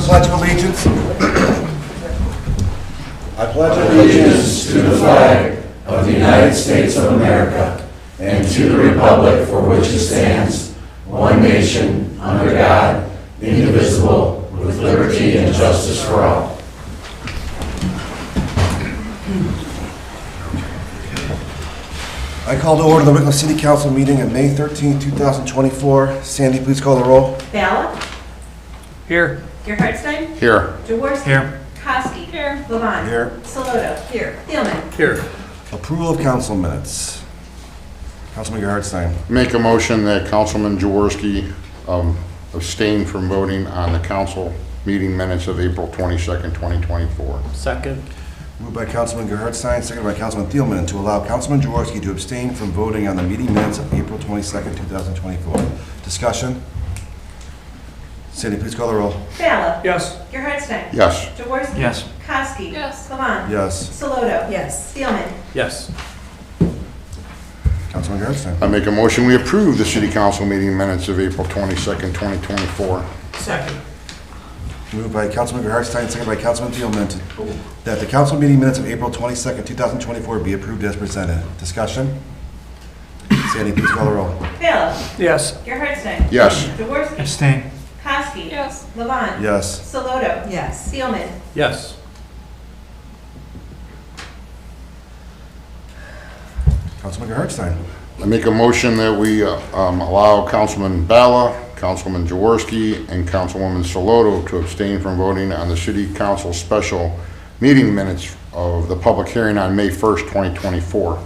Pledge of Allegiance. I pledge allegiance to the flag of the United States of America and to the republic for which it stands, one nation, under God, indivisible, with liberty and justice for all. I call to order the Wickliffe City Council meeting on May 13, 2024. Sandy, please call the roll. Bala. Here. Gerhardstein. Here. Jaworski. Here. Koski. Here. Levon. Here. Saloto. Here. Thielman. Here. Approval of council minutes. Councilman Gerhardstein. Make a motion that Councilman Jaworski abstain from voting on the council meeting minutes of April 22nd, 2024. Second. Moved by Councilman Gerhardstein, seconded by Councilman Thielman to allow Councilman Jaworski to abstain from voting on the meeting minutes of April 22nd, 2024. Discussion. Sandy, please call the roll. Bala. Yes. Gerhardstein. Yes. Jaworski. Yes. Koski. Yes. Levon. Yes. Saloto. Yes. Thielman. Yes. Councilman Gerhardstein. I make a motion we approve the city council meeting minutes of April 22nd, 2024. Second. Moved by Councilman Gerhardstein, seconded by Councilman Thielman that the council meeting minutes of April 22nd, 2024 be approved as presented. Discussion. Sandy, please call the roll. Bala. Yes. Gerhardstein. Yes. Jaworski. Abstain. Koski. Yes. Levon. Yes. Saloto. Yes. Thielman. Yes. Councilman Gerhardstein. I make a motion that we allow Councilman Bala, Councilman Jaworski, and Councilwoman Saloto to abstain from voting on the city council special meeting minutes of the public hearing on May 1st, 2024.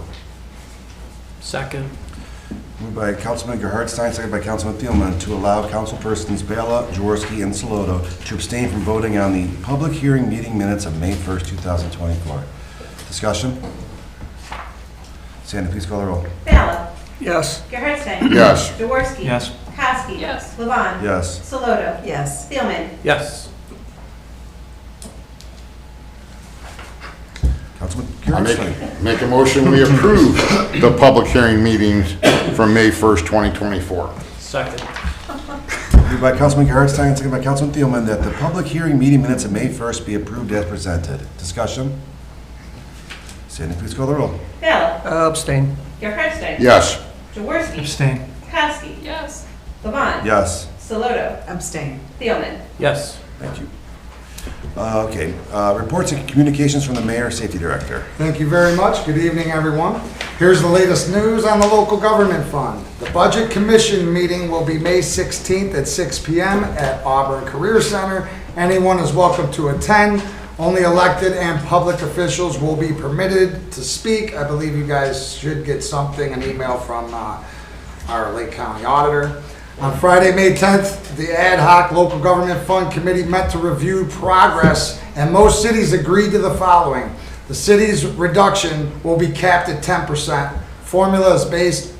Second. Moved by Councilman Gerhardstein, seconded by Councilman Thielman to allow councilpersons Bala, Jaworski, and Saloto to abstain from voting on the public hearing meeting minutes of May 1st, 2024. Discussion? Sandy, please call the roll. Bala. Yes. Gerhardstein. Yes. Jaworski. Yes. Koski. Yes. Levon. Yes. Saloto. Yes. Thielman. Yes. Councilman I Gerhardstein. make a motion we approve the public hearing meetings from May 1st, 2024. Second. Moved by Councilman Gerhardstein, seconded by Councilman Thielman that the public hearing meeting minutes of May 1st be approved as presented. Discussion? Sandy, please call the roll. Bala. Abstain. Gerhardstein. Yes. Jaworski. Abstain. Koski. Yes. Levon. Yes. Saloto. Abstain. Thielman. Yes. Thank you. Okay, reports and communications from the Mayor, Safety Director. Thank you very much. Good evening, everyone. Here's the latest news on the local government fund. The Budget Commission meeting will be May 16th at 6 p.m. at Auburn Career Center. Anyone is welcome to attend. Only elected and public officials will be permitted to speak. I believe you guys should get something, an email from our Lake County Auditor. On Friday, May 10th, the Ad Hoc Local Government Fund Committee met to review progress, and most cities agreed to the following. The city's reduction will be capped at 10%. Formula is based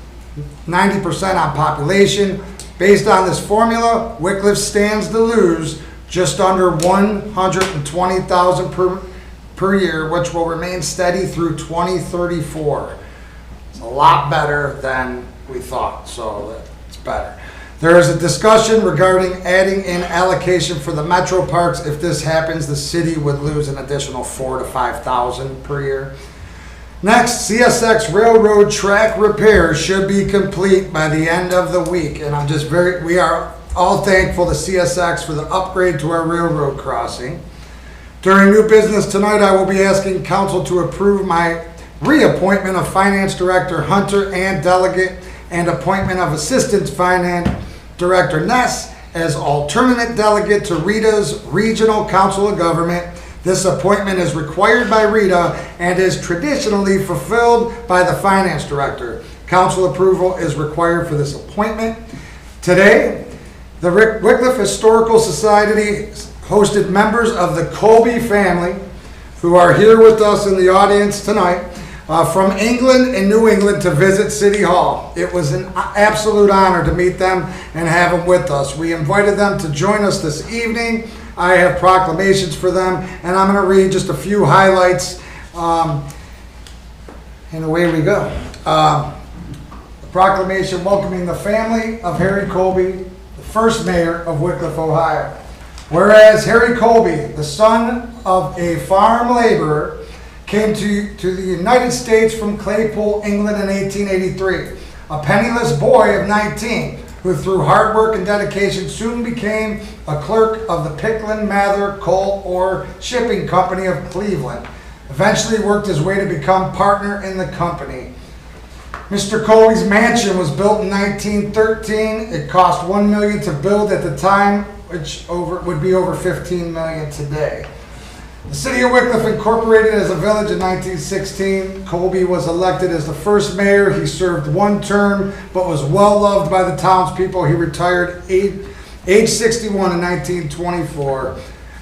90% on population. Based on this formula, Wickliffe stands to lose just under $120,000 per year, which will remain steady through 2034. It's a lot better than we thought, so it's better. There is a discussion regarding adding in allocation for the metro parks. If this happens, the city would lose an additional $4,000 to $5,000 per year. Next, CSX railroad track repairs should be complete by the end of the week, and we are all thankful to CSX for the upgrade to our railroad crossing. During new business tonight, I will be asking council to approve my reappointment of Finance Director Hunter and Delegate and appointment of Assistant Finance Director Ness as alternate delegate to Rita's Regional Council of Government. This appointment is required by Rita and is traditionally fulfilled by the Finance Director. Council approval is required for this appointment. Today, the Wickliffe Historical Society hosted members of the Colby family who are here with us in the audience tonight from England and New England to visit City Hall. It was an absolute honor to meet them and have them with us. We invited them to join us this evening. I have proclamations for them, and I'm going to read just a few highlights, and away we go. The proclamation welcoming the family of Harry Colby, the first mayor of Wickliffe, Ohio. Whereas Harry Colby, the son of a farm laborer, came to the United States from Claypool, England in 1883, a penniless boy of 19, who through hard work and dedication soon became a clerk of the Pickland Mather Coal Ore Shipping Company of Cleveland. Eventually worked his way to become partner in the company. Mr. Colby's mansion was built in 1913. It cost $1 million to build at the time, which would be over $15 million today. The city of Wickliffe incorporated as a village in 1916. Colby was elected as the first mayor. He served one term, but was well loved by the townspeople. He retired age 61 in 1924.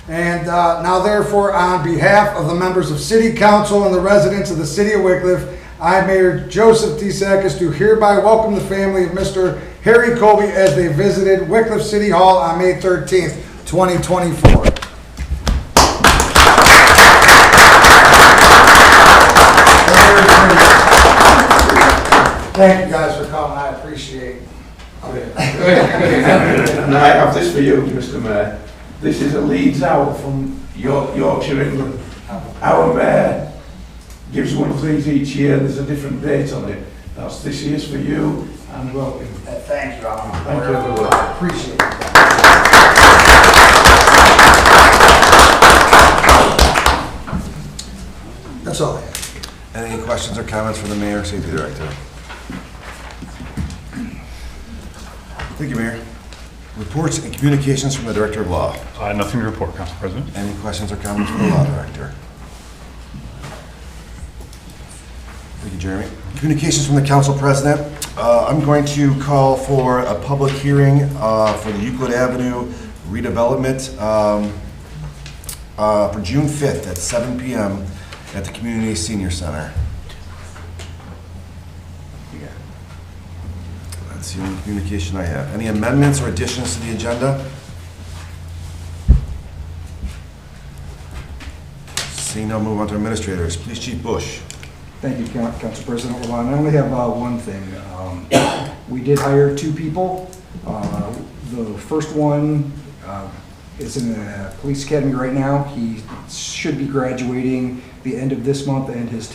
And now therefore, on behalf of the members of City Council and the residents of the city of Wickliffe, I, Mayor Joseph D. Sakis, do hereby welcome the family of Mr. Harry Colby as they visited Wickliffe City Hall on May 13th, 2024. Thank you guys for coming. I appreciate it. And I have this for you, Mr. Mayor. This is a leads out from Yorkshire, England. Our mayor gives one of these each year. There's a different date on it. This year's for you, and welcome. Thank you. Thank you, everyone. I appreciate it. That's all I have. Any questions or comments from the mayor or safety director? Thank you, Mayor. Reports and communications from the Director of Law. Nothing to report, Council President. Any questions or comments from the Law Director? Thank you, Jeremy. Communications from the Council President. I'm going to call for a public hearing for the Euclid Avenue redevelopment for June 5th at 7 p.m. at the Community Senior Center. That's the only communication I have. Any amendments or additions to the agenda? Seeing none, move on to administrators. Police Chief Bush. Thank you, Council President Orlando. I only have one thing. We did hire 2 people. The first one is in the police academy right now. He should be graduating the end of this month, and his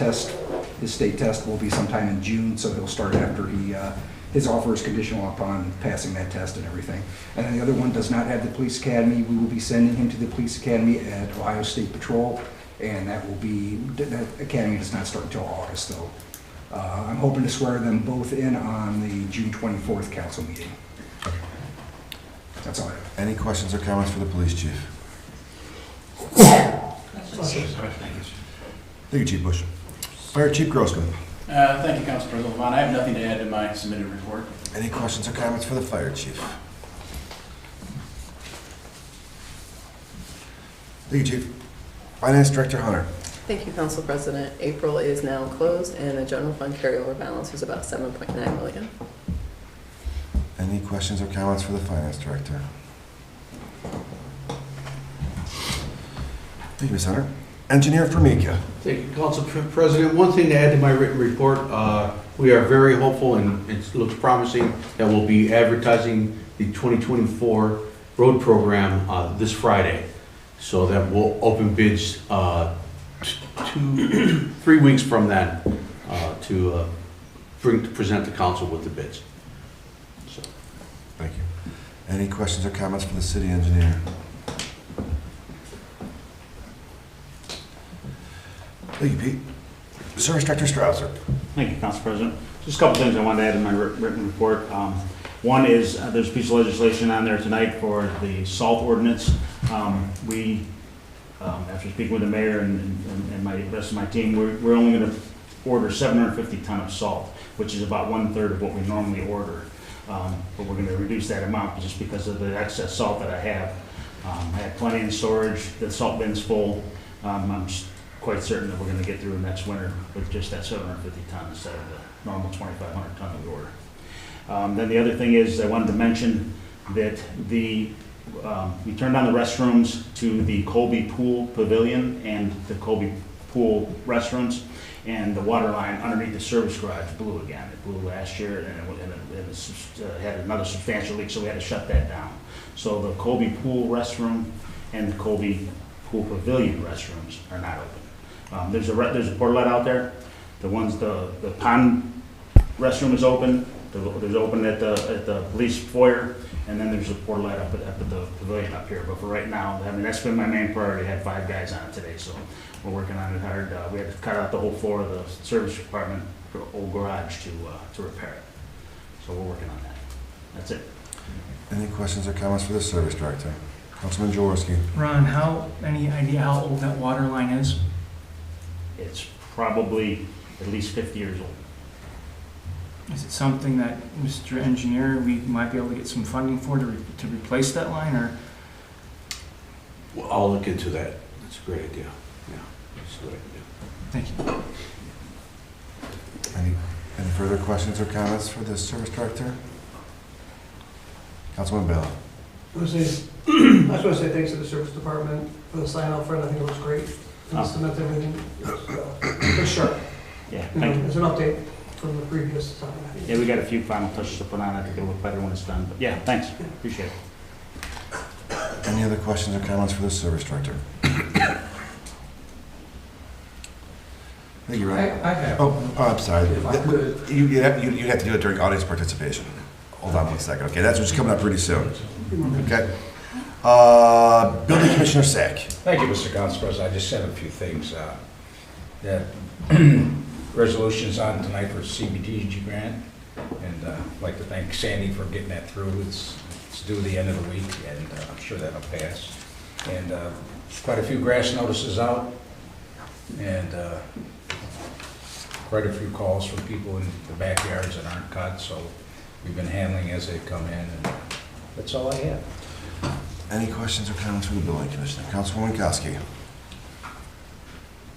state test will be sometime in June, so he'll start after his offer is conditional upon passing that test and everything. And then the other one does not have the police academy. We will be sending him to the police academy at Ohio State Patrol, and that academy does not start until August, though. I'm hoping to swear them both in on the June 24th council meeting. That's all I have. Any questions or comments for the police chief? Thank you, Chief Bush. Fire Chief Grossman. Thank you, Council President Levon. I have nothing to add to my submitted report. Any questions or comments for the fire chief? Thank you, Chief. Finance Director Hunter. Thank you, Council President. April is now closed, and the general fund carryover balance is about $7.9 million. Any questions or comments for the Finance Director? Thank you, Ms. Hunter. Engineer Formica. Thank you, Council President. One thing to add to my written report, we are very hopeful and it looks promising that we'll be advertising the 2024 road program this Friday. So that will open bids 3 weeks from then to present the council with the bids. So. Thank you. Any questions or comments for the city engineer? Thank you, Pete. Service Director Strouser. Thank you, Council President. Just a couple things I wanted to add in my written report. One is there's a piece of legislation on there tonight for the salt ordinance. After speaking with the mayor and the rest of my team, we're only going to order 750 ton of salt, which is about 1/3 of what we normally order. But we're going to reduce that amount just because of the excess salt that I have. I have plenty in storage. The salt bin's full. I'm quite certain that we're going to get through next winter with just that 750 ton instead of the normal 2,500 ton that we order. Then the other thing is I wanted to mention that we turned on the restrooms to the Colby Pool Pavilion and the Colby Pool restrooms, and the water line underneath the service garage blew again. It blew last year, and it had another substantial leak, so we had to shut that down. So the Colby Pool restroom and the Colby Pool Pavilion restrooms are not open. There's a portalet out there. The pond restroom is open. There's open at the police foyer, and then there's a portalet up at the pavilion up here. But for right now, I mean, that's been my main priority. I had 5 guys on it today, so we're working on it hard. We had to cut out the whole floor of the service department old garage to repair it. So we're working on that. That's it. Any questions or comments for the service director? Councilman Jaworski. Ron, any idea how old that water line is? It's probably at least 50 years old. Is it something that, Mr. Engineer, we might be able to get some funding for to replace that line, or? Well, I'll look into that. That's a great idea. Yeah, that's a good idea. Thank you. Any further questions or comments for the service director? Councilman Bell. I just want to say thanks to the service department for the sign out front. I think it was great. And cement everything. For sure. Yeah, thank you. There's an update from the previous time. Yeah, we got a few final touches to put on. I think it'll look better when it's done. But yeah, thanks. Appreciate it. Any other questions or comments for the service director? Thank you, Ron. I have. Oh, I'm sorry. If I could. You have to do it during audience participation. Hold on one second. Okay, that's what's coming up pretty soon. Okay. Building Commissioner Sack. Thank you, Mr. Council President. I just said a few things. That resolution's on tonight for CBTG grant, and I'd like to thank Sandy for getting that through. It's due the end of the week, and I'm sure that'll pass. And quite a few grass notices out, and quite a few calls from people in the backyards that aren't cut, so we've been handling as they come in, and that's all I have. Any questions or comments from the Building Commissioner? Councilwoman Koski.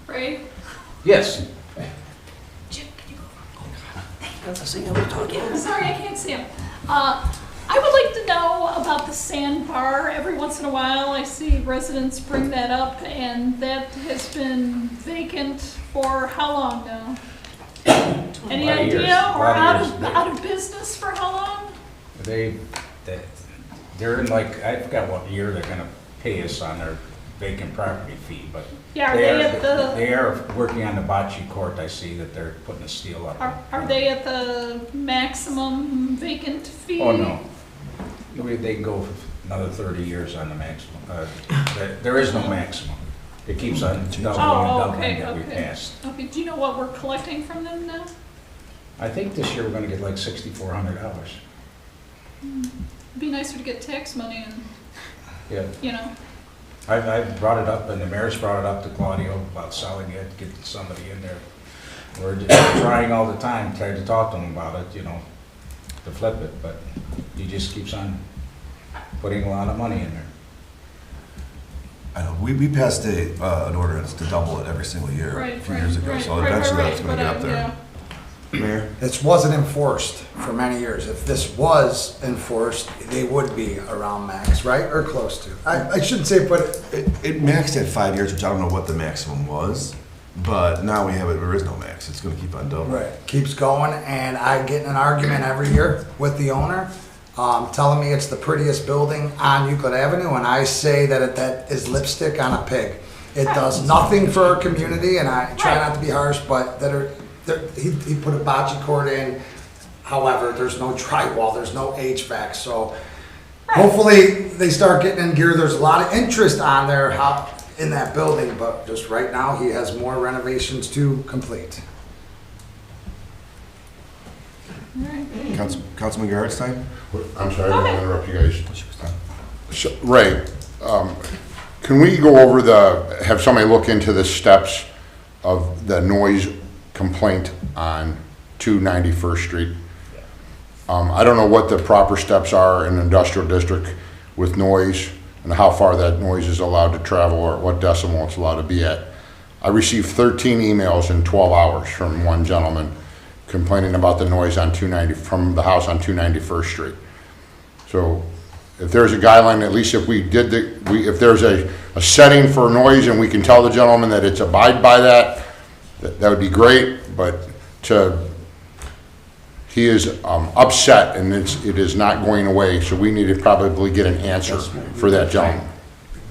Ray? Yes. I'm sorry, I can't see him. I would like to know about the sandbar. Every once in a while, I see residents bring that up, and that has been vacant for how long now? Any Lot of years. idea? Or Lot of years. out of business for how long? They're in, like, I forgot what year they're gonna pay us on their vacant property fee, but Yeah, are they at the, they are working on the bocce court. I see that they're putting a steel up. are they at the maximum vacant fee? Oh, no. They can go for another 30 years on the maximum. There is no maximum. It keeps on doubling and Oh, doubling okay, that we okay. passed. Okay, do you know what we're collecting from them now? I think this year we're gonna get like $6,400. It'd be nicer to get tax money and, Yeah. you know. I brought it up, and the mayor's brought it up to Claudio about selling it, getting somebody in there. We're just trying all the time, trying to talk to him about it, you know, to flip it, but he just keeps on putting a lot of money in there. I know, we passed an ordinance to double it every single year a few years ago, so eventually that's going to get up there. Mayor? It wasn't enforced for many years. If this was enforced, they would be around max, right? Or close to. I shouldn't say, but It maxed at 5 years, which I don't know what the maximum was, but now we have it, there is no max. It's going to keep on doubling. right, keeps going, and I get in an argument every year with the owner, telling me it's the prettiest building on Euclid Avenue, and I say that that is lipstick on a pig. It does nothing for our community, and I try not to be harsh, but he put a bocce court in. However, there's no drywall, there's no HVAC, so hopefully they start getting in gear. There's a lot of interest on there in that building, but just right now he has more renovations to complete. Councilman Gerhardstein? I'm sorry, I didn't interrupt you guys. Ray, can we go over have somebody look into the steps of the noise complaint on 291st Street? I don't know what the proper steps are in an industrial district with noise and how far that noise is allowed to travel or what decimal it's allowed to be at. I received 13 emails in 12 hours from one gentleman complaining about the noise on from the house on 291st Street. So if there's a guideline, at least if if there's a setting for noise and we can tell the gentleman that it's abide by that, that would be great, but he is upset, and it is not going away, so we need to probably get an answer for that gentleman.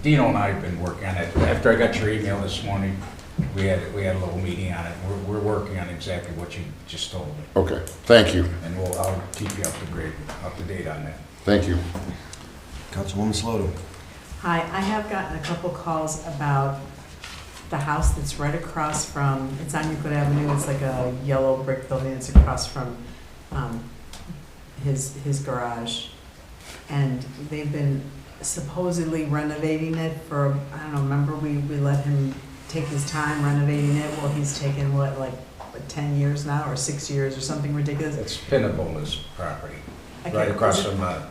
Dino and I have been working on it. After I got your email this morning, we had a little meeting on it. We're working on exactly what you just told me. Okay, thank you. And I'll keep you up to date on that. Thank you. Councilwoman Sloto. Hi, I have gotten a couple calls about the house that's right across from, it's on Euclid Avenue, it's like a yellow brick building, it's across from his garage. And they've been supposedly renovating it for, I don't know, remember we let him take his time renovating it? Well, he's taken what, like 10 years now, or 6 years, or something ridiculous? It's Pinnabola's property, Okay, right across is it- from,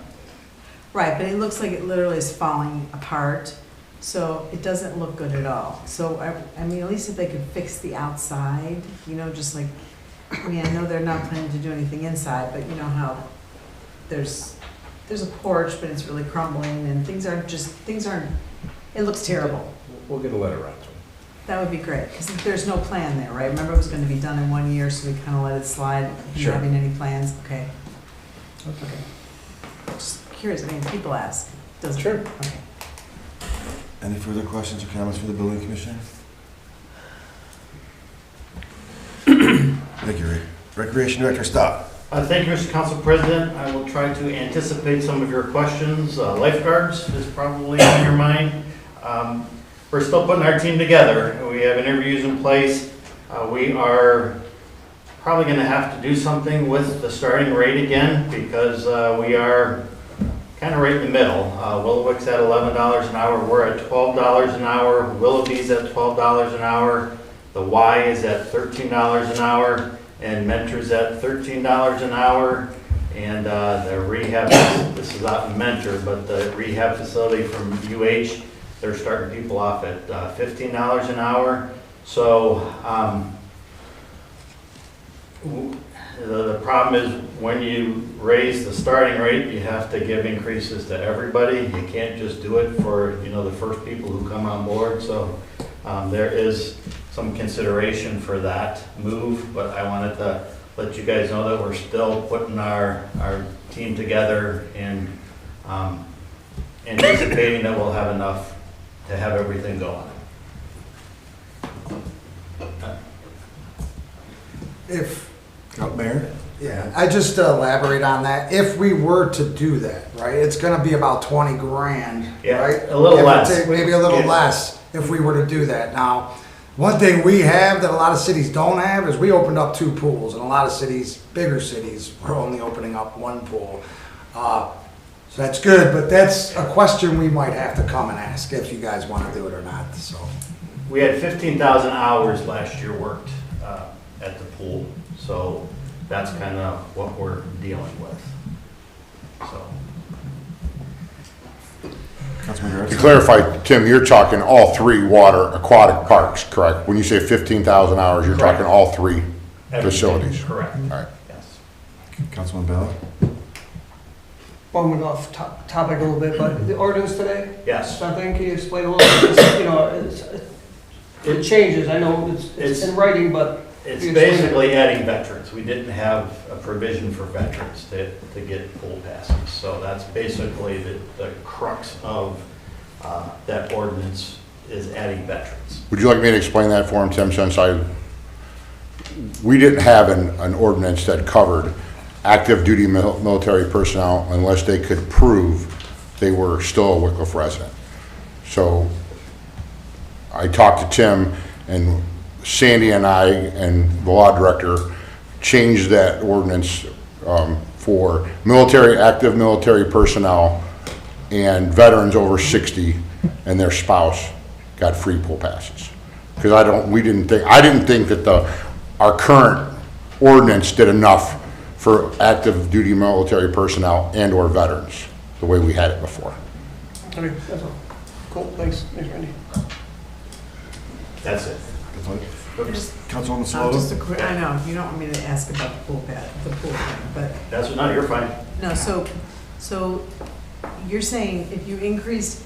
Right, but it looks like it literally is falling apart, so it doesn't look good at all. So, I mean, at least if they could fix the outside, you know, just like, I mean, I know they're not planning to do anything inside, but you know how there's a porch, but it's really crumbling, and things aren't, it looks terrible. we'll get a letter out to him. That would be great, because there's no plan there, right? Remember, it was gonna be done in 1 year, so we kind of let it slide, Sure. having any plans, okay? Okay. Just curious, I mean, people ask, doesn't. Sure. Okay. Any further questions or comments for the building commissioner? Thank you, Ray. Recreation Director, stop. Thank you, Mr. Council President. I will try to anticipate some of your questions. Lifeguards is probably on your mind. We're still putting our team together. We have interviews in place. We are probably going to have to do something with the starting rate again, because we are kind of right in the middle. Willowick's at $11 an hour. We're at $12 an hour. Willoughby's at $12 an hour. The Y is at $13 an hour. And Mentor's at $13 an hour. And the rehab, this is out in Mentor, but the rehab facility from UH, they're starting people off at $15 an hour. So the problem is, when you raise the starting rate, you have to give increases to everybody. You can't just do it for, you know, the first people who come on board. So there is some consideration for that move, but I wanted to let you guys know that we're still putting our team together and anticipating that we'll have enough to have everything going. Mayor? Yeah, I just elaborate on that. If we were to do that, right, it's gonna be about 20 grand, Yeah, right? a little Give or less. take, maybe a little Yeah. less if we were to do that. Now, one thing we have that a lot of cities don't have is we opened up 2 pools, and a lot of cities, bigger cities, we're only opening up 1 pool. So that's good, but that's a question we might have to come and ask if you guys wanna do it or not, so. We had 15,000 hours last year worked at the pool, so that's kind of what we're dealing with. So. Councilman Garrett? To clarify, Tim, you're talking all 3 water aquatic parks, correct? When you say 15,000 hours, you're Correct. talking all 3 Everything, facilities? correct. All right. Yes. Councilman Bella? Bumming off topic a little bit, but the ordinance today, Yes. something, can you explain a little bit? You know, it changes, I know it's in writing, but. It's can you explain it? basically adding veterans. We didn't have a provision for veterans to get pool passes. So that's basically the crux of that ordinance, is adding veterans. Would you like me to explain that for him, Tim, since we didn't have an ordinance that covered active duty military personnel unless they could prove they were still a Wickliffe resident. So I talked to Tim, and Sandy and I and the law director changed that ordinance for active military personnel and veterans over 60 and their spouse got free pool passes. Because I didn't think that our current ordinance did enough for active duty military personnel and or veterans, the way we had it before. Okay, that's all. Cool, thanks, Randy. That's it. Councilwoman Just a Sloto? quick, I know, you don't want me to ask about the pool thing, but, That's, no, you're fine. no, so you're saying if you increase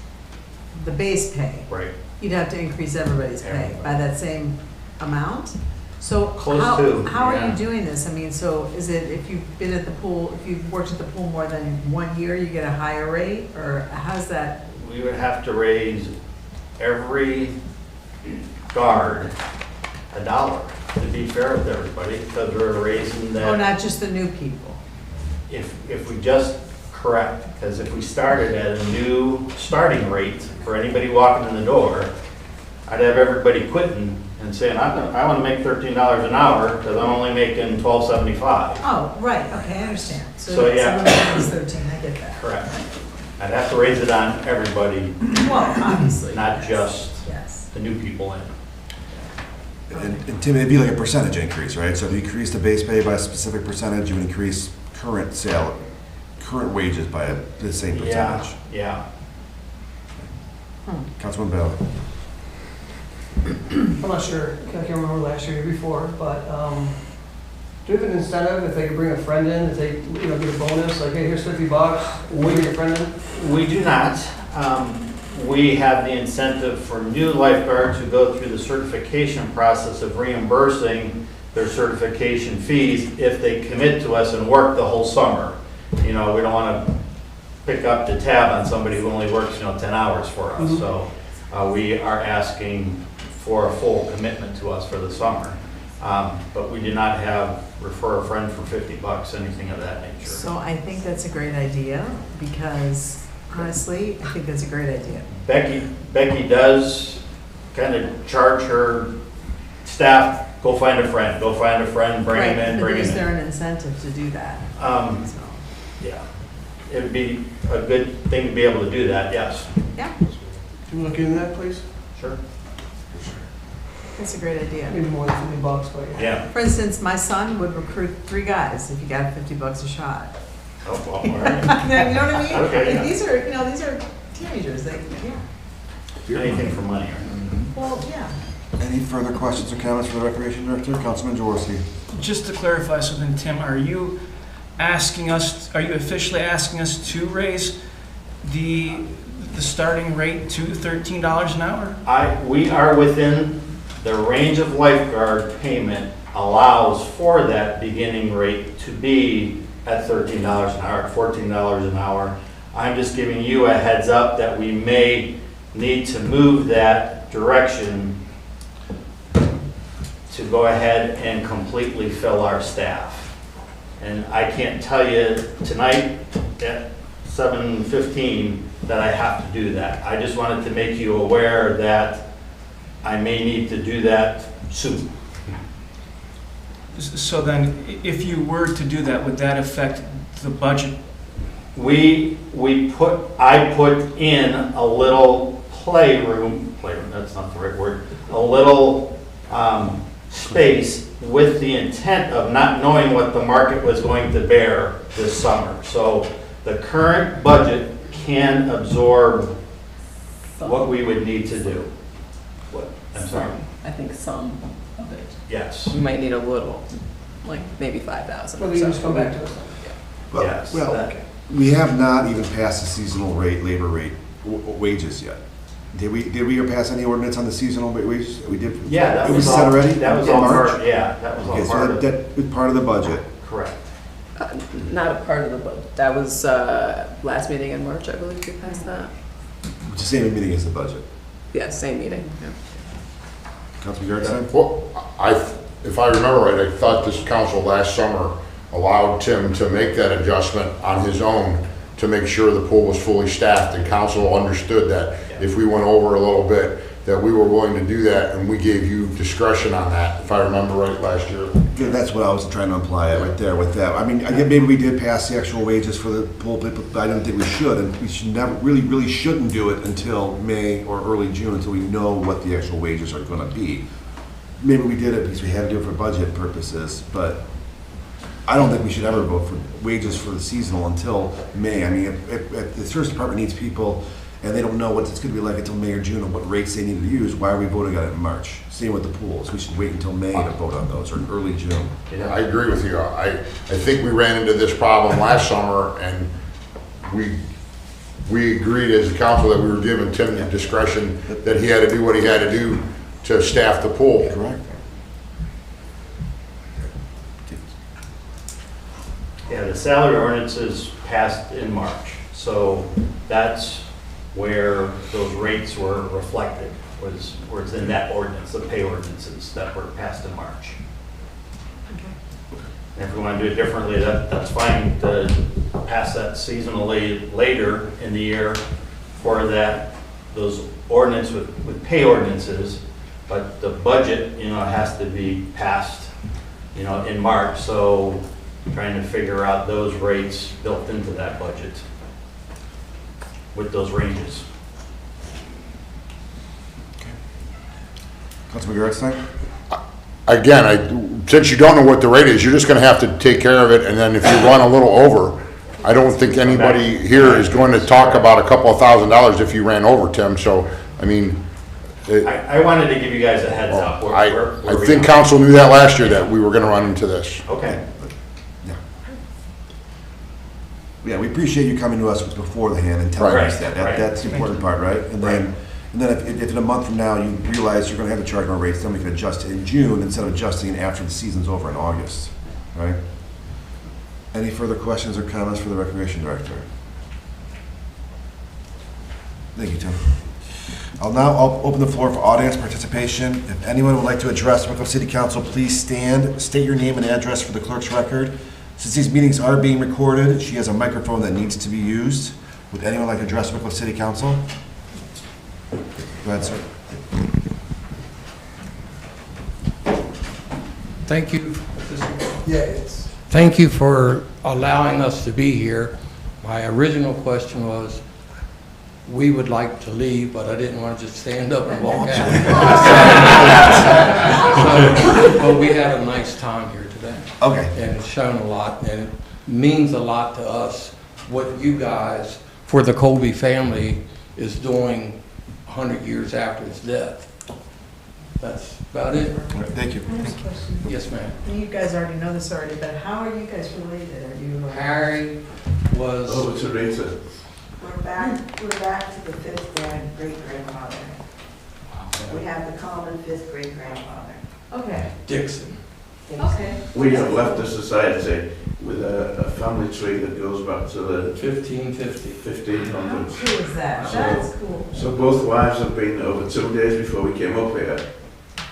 the base pay, Right. you'd have to increase everybody's pay by that same amount? So Close how, to, how are yeah. you doing this? I mean, so is it if you've been at the pool, if you've worked at the pool more than 1 year, you get a higher rate? Or how's that? We would have to raise every guard $1 to be fair with everybody, because we're raising Oh, that. not just the new people? If we just correct, because if we started at a new starting rate for anybody walking in the door, I'd have everybody quitting and saying, I want to make $13 an hour because I'm only making $12.75. Oh, right, okay, I understand. So, yeah. So it's 13, I get that. Correct. I'd have to raise it on everybody, Well, obviously. not yes, just Yes. the new people in. And Tim, it'd be like a percentage increase, right? So if you increase the base pay by a specific percentage, you would increase current wages by the same percentage. Yeah. Councilman Bell. I'm not sure, I can't remember last year or before, but, do we have an incentive if they could bring a friend in, if they, get a bonus, like, hey, here's $50, bring your friend in? We do not. We have the incentive for new lifeguards who go through the certification process of reimbursing their certification fees if they commit to us and work the whole summer. We don't want to pick up the tab on somebody who only works, 10 hours for us. So we are asking for a full commitment to us for the summer. But we do not have refer a friend for $50, anything of that nature. So I think that's a great idea because honestly, I think that's a great idea. Becky does kind of charge her staff, go find a friend, bring him in, bring him Is in. there an incentive to do that? So, Yeah, it would be a good thing to be able to do that, yes. yeah, Can you look into that, please? Sure. that's a great idea. Maybe more than $50, but yeah. Yeah. For instance, my son would recruit 3 guys if he got $50 a shot. Oh, well, all right. You know what I mean? Okay, yeah. These are teenagers. Yeah. Anything for money, right? Well, yeah. Any further questions or comments for the Recreation Director? Councilman Jaworski. Just to clarify something, Tim, are you officially asking us to raise the starting rate to $13 an hour? We are within the range of lifeguard payment allows for that beginning rate to be at $13 an hour, at $14 an hour. I'm just giving you a heads up that we may need to move that direction to go ahead and completely fill our staff. And I can't tell you tonight at 7:15 that I have to do that. I just wanted to make you aware that I may need to do that soon. So then, if you were to do that, would that affect the budget? I put in a little playroom, that's not the right word, a little space with the intent of not knowing what the market was going to bear this summer. So the current budget can absorb what we would need to do. I'm sorry. I think some of it. Yes. You might need a little, like maybe 5,000. Well, you can just come back to us. Well, Yes. well, we have not even passed the seasonal labor rate wages yet. Did we ever pass any ordinance on the seasonal wages? We did. Yeah, that It was was set all, already? that was In all March? part, yeah, that was all Okay, so part of it. that was part of the budget. Correct. Not a part of the budget. That was last meeting in March, I believe we passed that. It's the same meeting as the budget. Yeah, same meeting. Yeah. Councilman Yardstein? Well, if I remember right, I thought this council last summer allowed Tim to make that adjustment on his own to make sure the pool was fully staffed, and council understood that if we went over a little bit, that we were willing to do that, and we gave you discretion on that, if I remember right last year. Yeah, that's what I was trying to imply right there with that. I mean, maybe we did pass the actual wages for the pool people, but I didn't think we should, and we should never, really shouldn't do it until May or early June, until we know what the actual wages are gonna be. Maybe we did it because we had to do it for budget purposes, but I don't think we should ever vote for wages for the seasonal until May. I mean, if the service department needs people and they don't know what it's gonna be like until May or June and what rates they need to use, why are we voting on it in March? Same with the pools. We should wait until May to vote on those, or early June. I agree with you. I think we ran into this problem last summer, and we agreed as a council that we were giving Tim the discretion that he had to do what he had to do to staff the pool. Correct. the salary ordinances passed in March. So that's where those rates were reflected, was in that ordinance, the pay ordinances that were passed in March. And if we want to do it differently, that's fine to pass that seasonally later in the year for those ordinance with pay ordinances, but the budget, has to be passed, in March. So trying to figure out those rates built into that budget with those ranges. Councilman Gertstein? Again, since you don't know what the rate is, you're just gonna have to take care of it, and then if you run a little over, I don't think anybody here is going to talk about a couple of $1,000s if you ran over, Tim, so, I mean. I wanted to give you guys a heads up. I think council knew that last year, that we were gonna run into this. Okay. Yeah, we appreciate you coming to us beforehand and telling us that. That's the important part, right? And then if in a month from now you realize you're going to have to charge more rates, then we can adjust it in June instead of adjusting it after the season's over in August, right? Any further questions or comments for the Recreation Director? Thank you, Tim. I'll now open the floor for audience participation. If anyone would like to address Wickliffe City Council, please stand, state your name and address for the clerk's record. Since these meetings are being recorded, she has a microphone that needs to be used. Would anyone like to address Wickliffe City Council? Go ahead, sir. Thank you. Yes. Thank you for allowing us to be here. My original question was, we would like to leave, but I didn't want to just stand up and walk out. But we had a nice time here today. Okay. And it's shown a lot, and it means a lot to us what you guys, for the Colby family, is doing 100 years after his death. That's about it. Thank you. Yes, ma'am. You guys already know this already, but how are you guys related? Are you? Harry was. Oh, Teresa. We're back to the fifth great-grandfather. We have the common fifth great-grandfather. Okay. Dixon. Okay. We have left the society with a family tree that goes back to the 1500s. How cool is that? So- That's cool. So both wives have been over 2 days before we came up here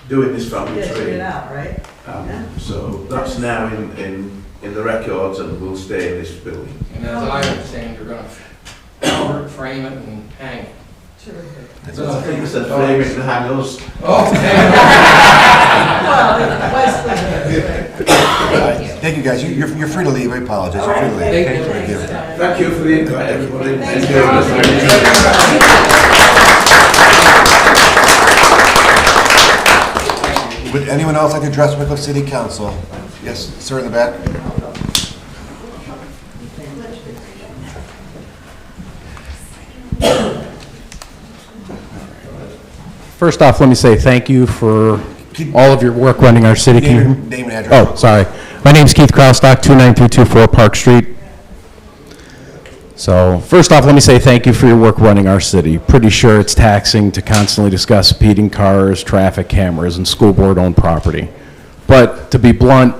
doing this family Yeah, tree. figured it out, right? So that's now in the records and will stay in this building. And as I understand, you're going to cover it, frame it, and hang it. Terrific. So I think it's a frame it and hang us. Thank you, guys. You're free to leave. I apologize. You're free to leave. Thank you. Thank you for the invite, everybody. Would anyone else like to address Wickliffe City Council? Yes, sir in the back. First off, let me say thank you for all of your work running our city community. Name and address. Oh, sorry. My name's Keith Kraustock, 29324 Park Street. So, first off, let me say thank you for your work running our city. Pretty sure it's taxing to constantly discuss speeding cars, traffic cameras, and school board-owned property. But to be blunt,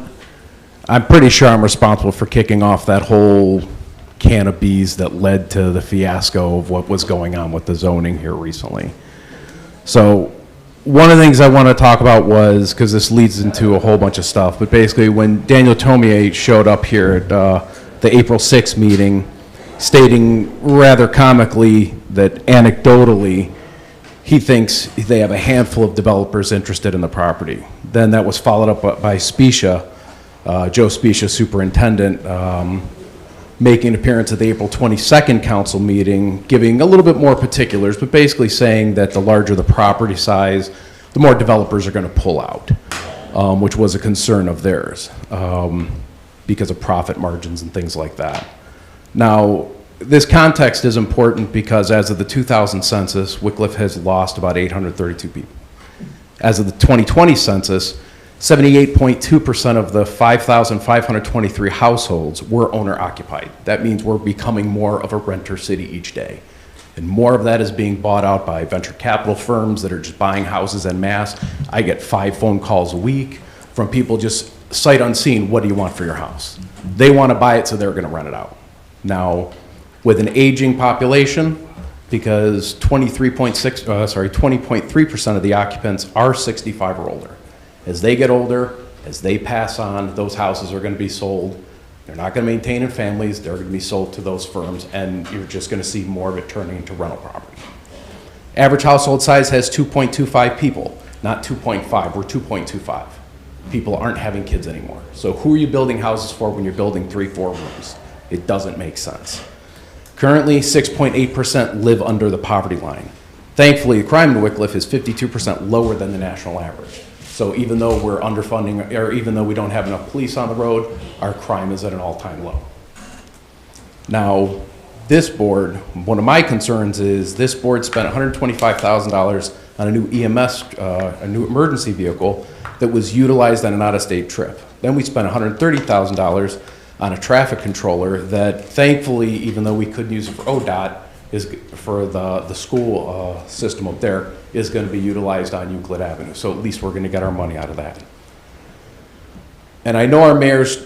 I'm pretty sure I'm responsible for kicking off that whole can of bees that led to the fiasco of what was going on with the zoning here recently. So one of the things I want to talk about was, because this leads into a whole bunch of stuff, but basically when Daniel Tomier showed up here at the April 6th meeting, stating rather comically that anecdotally, he thinks they have a handful of developers interested in the property. Then that was followed up by Specia, Joe Specia, superintendent, making an appearance at the April 22nd council meeting, giving a little bit more particulars, but basically saying that the larger the property size, the more developers are going to pull out, which was a concern of theirs because of profit margins and things like that. Now, this context is important because as of the 2000 census, Wickliffe has lost about 832 people. As of the 2020 census, 78.2% of the 5,523 households were owner-occupied. That means we're becoming more of a renter city each day. And more of that is being bought out by venture capital firms that are just buying houses en masse. I get 5 phone calls a week from people just sight unseen, what do you want for your house? They want to buy it, so they're going to rent it out. Now, with an aging population, because 20.3% of the occupants are 65 or older. As they get older, as they pass on, those houses are going to be sold. They're not going to maintain in families. They're going to be sold to those firms, and you're just going to see more of it turning into rental property. Average household size has 2.25 people, not 2.5. We're 2.25. People aren't having kids anymore. So who are you building houses for when you're building 3-4 rooms? It doesn't make sense. Currently, 6.8% live under the poverty line. Thankfully, crime in Wickliffe is 52% lower than the national average. So even though we're underfunding, or even though we don't have enough police on the road, our crime is at an all-time low. Now, this board, one of my concerns is this board spent $125,000 on a new EMS, a new emergency vehicle that was utilized on an out-of-state trip. Then we spent $130,000 on a traffic controller that thankfully, even though we couldn't use it for ODOT, is for the school system up there, is going to be utilized on Euclid Avenue. So at least we're going to get our money out of that. And I know our mayor's,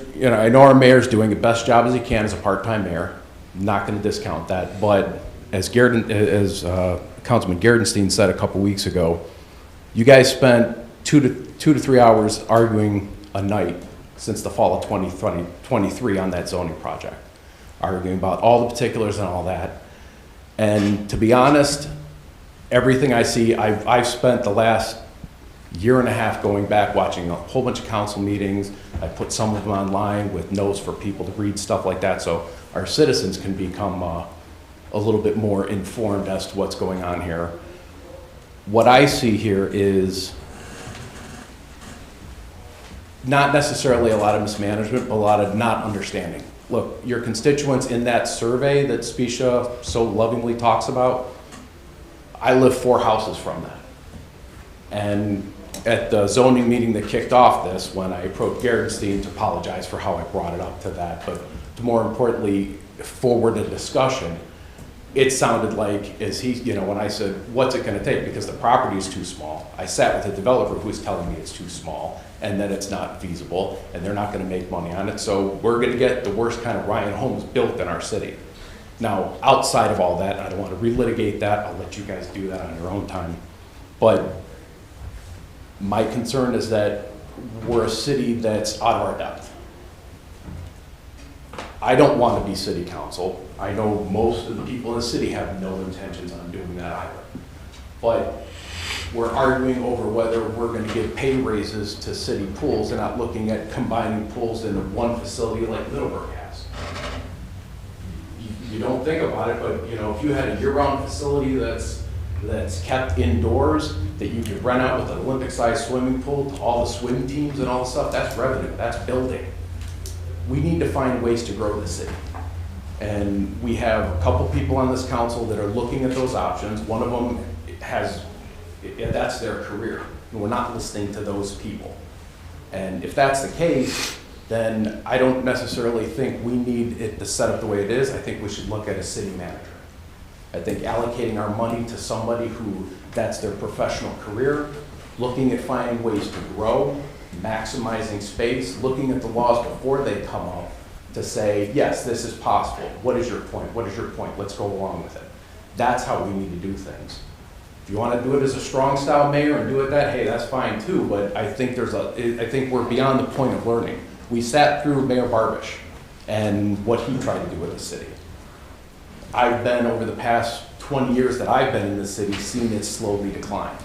doing the best job as he can as a part-time mayor. I'm not going to discount that, but as Councilman Gerdenstein said a couple weeks ago, you guys spent 2 to 3 hours arguing a night since the fall of 2023 on that zoning project, arguing about all the particulars and all that. And to be honest, everything I see, I've spent the last year and a half going back watching a whole bunch of council meetings. I put some of them online with notes for people to read, stuff like that, so our citizens can become a little bit more informed as to what's going on here. What I see here is not necessarily a lot of mismanagement, but a lot of not understanding. Look, your constituents in that survey that Specia so lovingly talks about, I live 4 houses from that. And at the zoning meeting that kicked off this, when I approached Gerdenstein to apologize for how I brought it up to that, but to more importantly, forward a discussion, it sounded like, when I said, what's it gonna take? Because the property is too small. I sat with a developer who was telling me it's too small and that it's not feasible and they're not gonna make money on it. So we're gonna get the worst kind of Ryan homes built in our city. Now, outside of all that, I don't wanna relitigate that. I'll let you guys do that on your own time. But my concern is that we're a city that's out of our depth. I don't want to be city council. I know most of the people in the city have no intentions on doing that either. But we're arguing over whether we're going to give pay raises to city pools and not looking at combining pools into one facility like Middleburg has. You don't think about it, but if you had a year-round facility that's kept indoors, that you could rent out with an Olympic-sized swimming pool to all the swim teams and all the stuff, that's revenue, that's building. We need to find ways to grow the city. And we have a couple people on this council that are looking at those options. One of them that's their career. And we're not listening to those people. And if that's the case, then I don't necessarily think we need it to set up the way it is. I think we should look at a city manager. I think allocating our money to somebody who that's their professional career, looking at finding ways to grow, maximizing space, looking at the laws before they come up to say, yes, this is possible. What is your point? What is your point? Let's go along with it. That's how we need to do things. If you want to do it as a strong style mayor and do it that, hey, that's fine too, but I think we're beyond the point of learning. We sat through Mayor Barbish and what he tried to do with the city. I've been, over the past 20 years that I've been in the city, seen it slowly decline.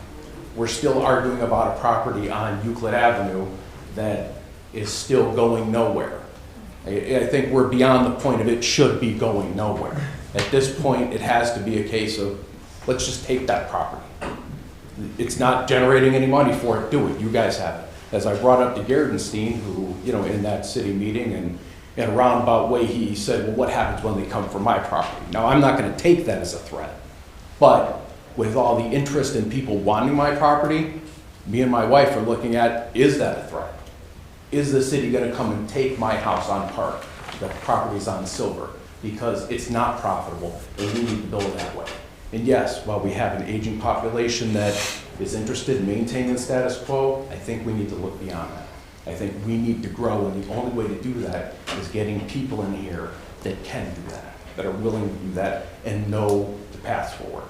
We're still arguing about a property on Euclid Avenue that is still going nowhere. I think we're beyond the point of it should be going nowhere. At this point, it has to be a case of, let's just take that property. It's not generating any money for it, do it, you guys have it. As I brought up to Gerdenstein, who, in that city meeting, and in a roundabout way, he said, well, what happens when they come for my property? Now, I'm not gonna take that as a threat, but with all the interest in people wanting my property, me and my wife are looking at, is that a threat? Is the city gonna come and take my house on Park, the property's on Silver, because it's not profitable and we need to build that way? And yes, while we have an aging population that is interested in maintaining the status quo, I think we need to look beyond that. I think we need to grow, and the only way to do that is getting people in here that can do that are willing to do that and know the path forward.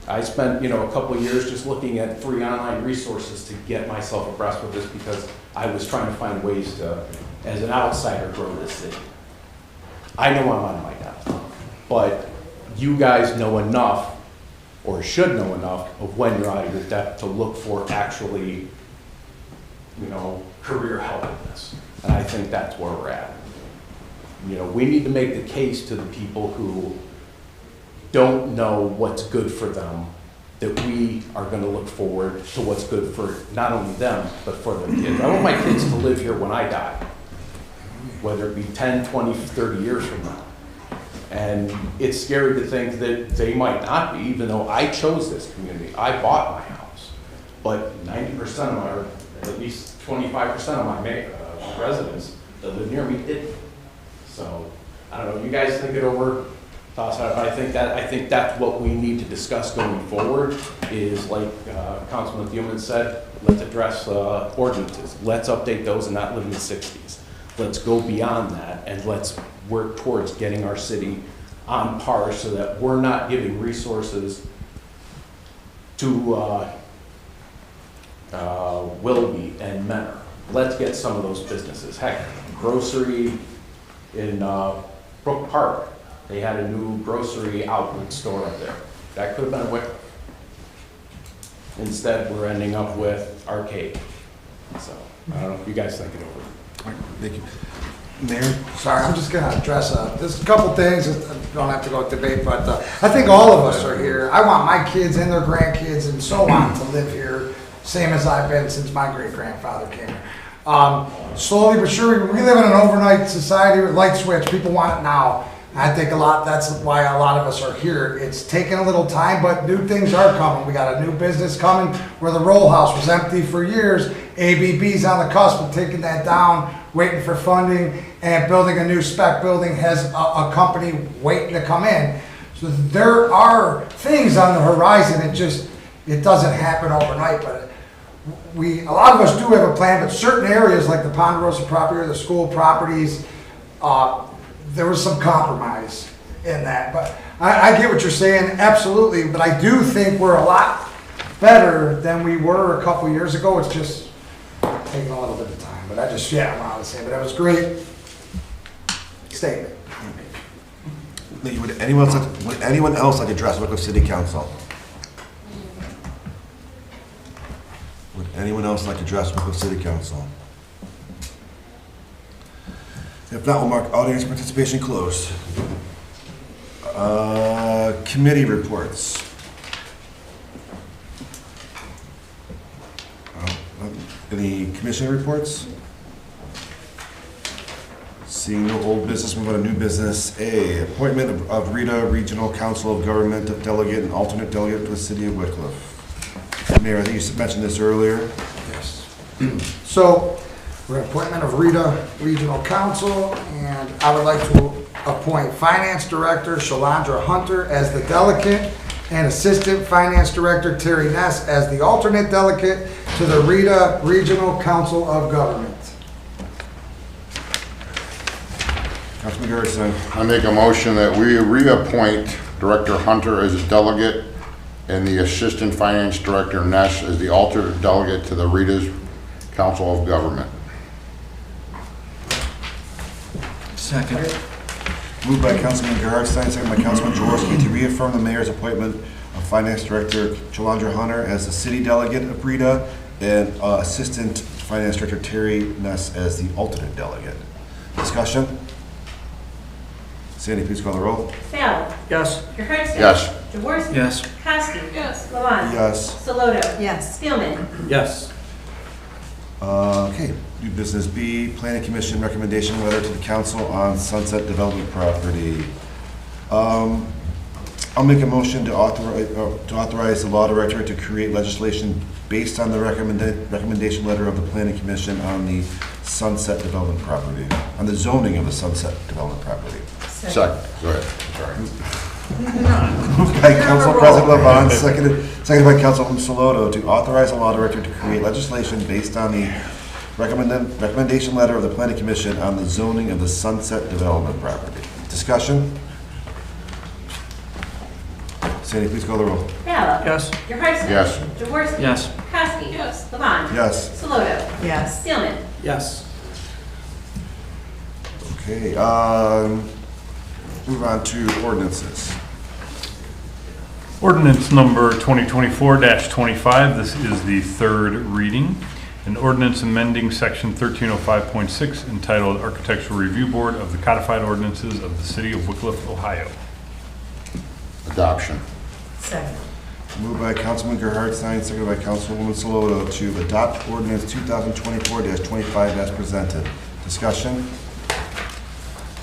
I spent, a couple of years just looking at free online resources to get myself abreast with this because I was trying to find ways to, as an outsider, grow this city. I know I'm on my downside, but you guys know enough, or should know enough, of when you're out of your depth to look for actually, career help in this. And I think that's where we're at. We need to make the case to the people who don't know what's good for them, that we are going to look forward to what's good for not only them, but for their kids. I want my kids to live here when I die, whether it be 10, 20, 30 years from now. And it's scary to think that they might not be, even though I chose this community. I bought my house. But 90% of my, or at least 25% of my residents that live near me didn't. So, I don't know, you guys think it over, toss it out. I think that's what we need to discuss going forward is, like Councilman Thielman said, let's address ordinances. Let's update those and not live in the 60s. Let's go beyond that and let's work towards getting our city on par so that we're not giving resources to Willoughby and Menor. Let's get some of those businesses. Heck, grocery in Brook Park, they had a new grocery outlet store up there. That could have been a Wickliffe. Instead, we're ending up with arcade. So, I don't know if you guys think it over. Thank you. Mayor? Sorry, I'm just gonna address, there's a couple things, don't have to go debate, but I think all of us are here. I want my kids and their grandkids and so on to live here, same as I've been since my great-grandfather came here. Slowly but surely, we live in an overnight society with light switch, people want it now. I think that's why a lot of us are here. It's taken a little time, but new things are coming. We got a new business coming where the roll house was empty for years. ABB's on the cusp of taking that down, waiting for funding, and building a new spec building, has a company waiting to come in. So there are things on the horizon. It doesn't happen overnight, but a lot of us do have a plan, but certain areas like the Ponderosa property or the school properties, there was some compromise in that. But I get what you're saying, absolutely, but I do think we're a lot better than we were a couple years ago. It's just taking a little bit of time, but I wanted to say, but that was great statement. Would anyone else like to address Wickliffe City Council? Would anyone else like to address Wickliffe City Council? If not, we'll mark audience participation closed. Committee reports. Any commissioner reports? Seeing no old business, move on to new business. A, appointment of Rita Regional Council of Government Delegate and alternate delegate to the city of Wickliffe. Mayor, I think you mentioned this earlier. Yes. So, we're an appointment of Rita Regional Council, and I would like to appoint Finance Director Shalandra Hunter as the delegate and Assistant Finance Director Terry Ness as the alternate delegate to the Rita Regional Council of Government. Councilman Gerson. I make a motion that we reappoint Director Hunter as a delegate and the Assistant Finance Director Ness as the alternate delegate to the Rita's Council of Government. Second. Moved by Councilman Gerhardstein, second by Councilman Jaworski to reaffirm the mayor's appointment of Finance Director Shalandra Hunter as the city delegate of Rita and Assistant Finance Director Terry Ness as the alternate delegate. Discussion? Sandy, please call the roll. Ballard. Yes. Gerhardstein. Yes. Jaworski. Yes. Kowski. Yes. Levon. Yes. Soloto. Yes. Spielman. Yes. Okay, new business B, Planning Commission recommendation letter to the council on Sunset Development property. I'll make a motion to authorize the law director to create legislation based on the recommendation letter of the Planning Commission on the Sunset Development property, on the zoning of the Sunset Development property. Second. Go ahead. Sorry. Moved by Council President Levon, seconded by Councilwoman Soloto to authorize the law director to create legislation based on the Recommendation letter of the planning commission on the zoning of the Sunset Development property. Discussion? Sandy, please call the roll. Ballot. Yes. Gerhardson. Yes. Jaworski. Yes. Kowski. Yes. Levon. Yes. Saloto. Yes. Steelman. Yes. Okay, move on to ordinances. Ordinance number 2024-25, this is the third reading. An ordinance amending section 1305.6 entitled Architectural Review Board of the Codified Ordinances of the City of Wickliffe, Ohio. Adoption. Second. Moved by Councilman Gerhardstein, seconded by Councilwoman Saloto to adopt ordinance 2024-25 as presented. Discussion?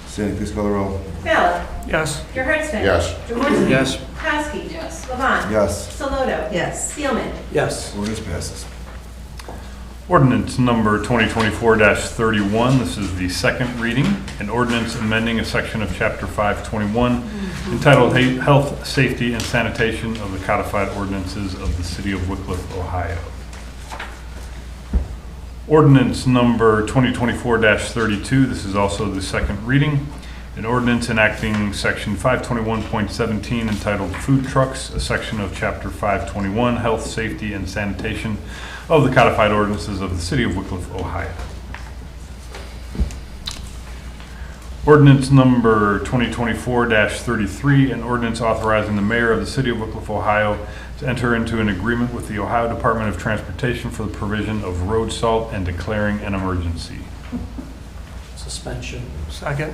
Sandy, please call the roll. Ballot. Yes. Gerhardson. Yes. Jaworski. Yes. Kowski. Yes. Levon. Yes. Saloto. Yes. Steelman. Yes. Ordinance passes. Ordinance number 2024-31, this is the second reading. An ordinance amending a section of Chapter 521 entitled Health, Safety, and Sanitation of the Codified Ordinances of the City of Wickliffe, Ohio. Ordinance number 2024-32, this is also the second reading. An ordinance enacting Section 521.17 entitled Food Trucks, a section of Chapter 521, Health, Safety, and Sanitation of the Codified Ordinances of the City of Wickliffe, Ohio. Ordinance number 2024-33, an ordinance authorizing the mayor of the City of Wickliffe, Ohio to enter into an agreement with the Ohio Department of Transportation for the provision of road salt and declaring an emergency. Suspension. Second.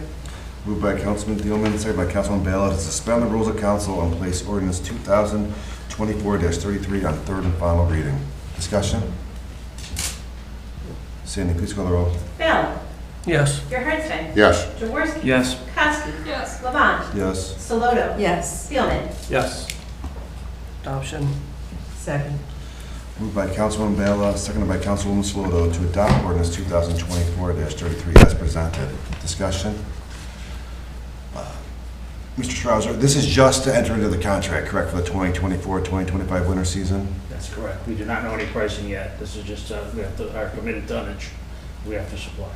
Moved by Councilman Thielman, seconded by Councilman Ballard to suspend the rules of council and place ordinance 2024-33 on third and final reading. Discussion? Sandy, please call the roll. Ballot. Yes. Gerhardson. Yes. Jaworski. Yes. Kowski. Yes. Levon. Yes. Saloto. Yes. Steelman. Yes. Adoption. Second. Moved by Councilman Ballard, seconded by Councilwoman Saloto to adopt ordinance 2024-33 as presented. Discussion? Mr. Strouser, this is just to enter into the contract, correct, for the 2024-2025 winter season? That's correct. We do not know any pricing yet. This is just, we have to, our committed tonnage, we have to supply.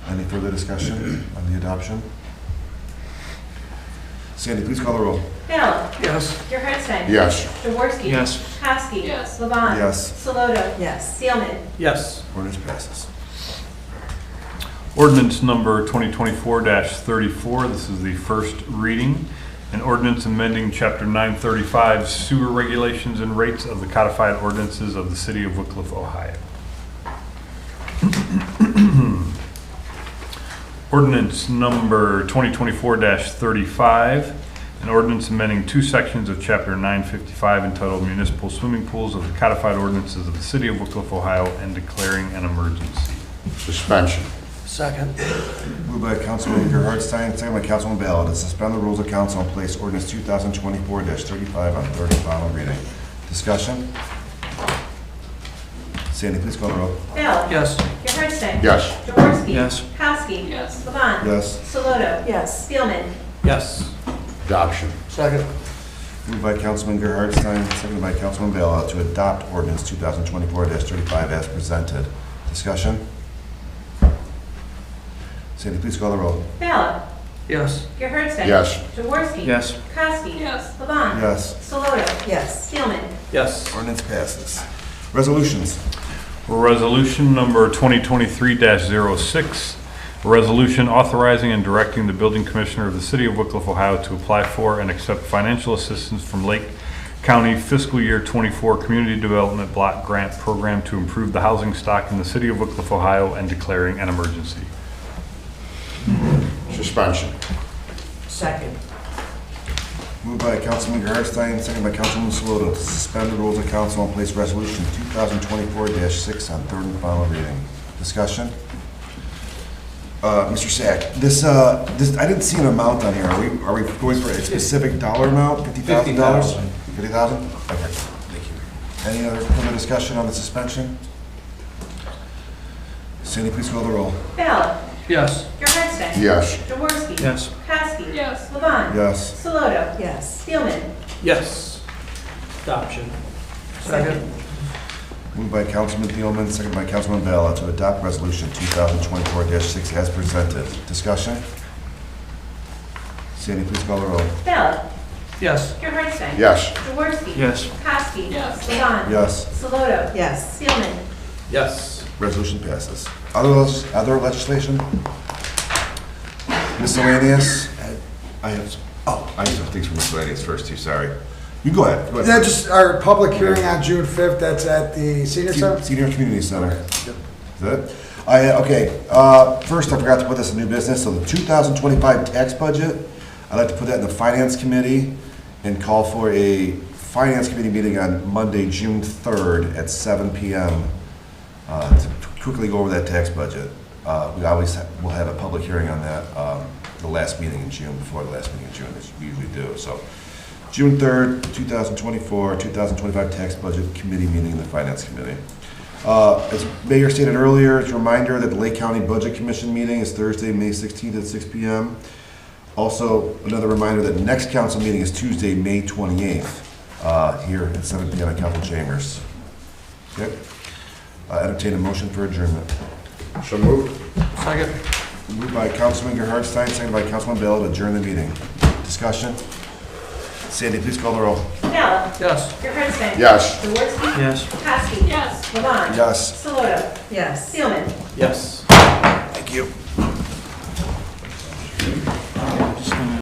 Any further discussion on the adoption? Sandy, please call the roll. Ballot. Yes. Gerhardson. Yes. Jaworski. Yes. Kowski. Yes. Levon. Yes. Saloto. Yes. Steelman. Yes. Ordinance passes. Ordinance number 2024-34, this is the first reading. An ordinance amending Chapter 935 sewer regulations and rates of the codified ordinances of the City of Wickliffe, Ohio. Ordinance number 2024-35, an ordinance amending two sections of Chapter 955 entitled Municipal Swimming Pools of the codified ordinances of the City of Wickliffe, Ohio, and declaring an emergency. Suspension. Second. Moved by Councilman Gerhardstein, seconded by Councilman Ballard to suspend the rules of council and place ordinance 2024-35 on third and final reading. Discussion? Sandy, please call the roll. Ballot. Yes. Gerhardson. Yes. Jaworski. Yes. Kowski. Yes. Levon. Yes. Saloto. Yes. Steelman. Yes. Adoption. Second. Moved by Councilman Gerhardstein, seconded by Councilman Ballard to adopt ordinance 2024-35 as presented. Discussion? Sandy, please call the roll. Ballot. Yes. Gerhardson. Yes. Jaworski. Yes. Kowski. Yes. Levon. Yes. Saloto. Yes. Steelman. Yes. Ordinance passes. Resolutions. Resolution number 2023-06, a resolution authorizing and directing the building commissioner of the City of Wickliffe, Ohio to apply for and accept financial assistance from Lake County Fiscal Year 24 Community Development Block Grant Program to improve the housing stock in the City of Wickliffe, Ohio, and declaring an emergency. Suspension. Second. Moved by Councilman Gerhardstein, seconded by Councilwoman Saloto to suspend the rules of council and place resolution 2024-6 on third and final reading. Discussion? Mr. Sack, this, I didn't see an amount on here. Are we going for a specific dollar amount? $50,000? $50,000. Okay, thank you. Any other further discussion on the suspension? Sandy, please call the roll. Ballot. Yes. Gerhardson. Yes. Jaworski. Yes. Kowski. Yes. Levon. Yes. Saloto. Yes. Steelman. Yes. Adoption. Second. Moved by Councilman Thielman, second by Councilman Bella to adopt resolution 2024-6 as presented. Discussion? Sandy, please call the roll. Bella. Yes. Gerhardstein. Yes. Jaworski. Yes. Kowski. Yes. Levon. Yes. Soloto. Yes. Seelman. Yes. Resolution passes. Other legislation? Miscellaneous? I have some things for miscellaneous first too, sorry. You go ahead. Go ahead. Yeah, just our public hearing on June 5th, that's at the senior center? Senior Community Center. Yep. Is that it? First, I forgot to put this in new business, so the 2025 tax budget, I'd like to put that in the Finance Committee and call for a Finance Committee meeting on Monday, June 3rd at 7 p.m. To quickly go over that tax budget. We always will have a public hearing on that the last meeting in June, before the last meeting in June, as we usually do. So June 3rd, 2024, 2025 tax budget committee meeting in the Finance Committee. As Mayor stated earlier, it's a reminder that the Lake County Budget Commission meeting is Thursday, May 16th at 6 p.m. Also, another reminder that the next council meeting is Tuesday, May 28th, here at 7 p.m. at Council Chambers. Okay. Entertain a motion for adjournment. So moved. Second. Moved by Councilman Gerhardstein, seconded by Councilman Bell to adjourn the meeting. Discussion? Sandy, please call the roll. Bella. Yes. Gerhardstein. Yes. Jaworski. Yes. Kowski. Yes. Levon. Yes. Soloto. Yes. Seelman. Yes. Thank you.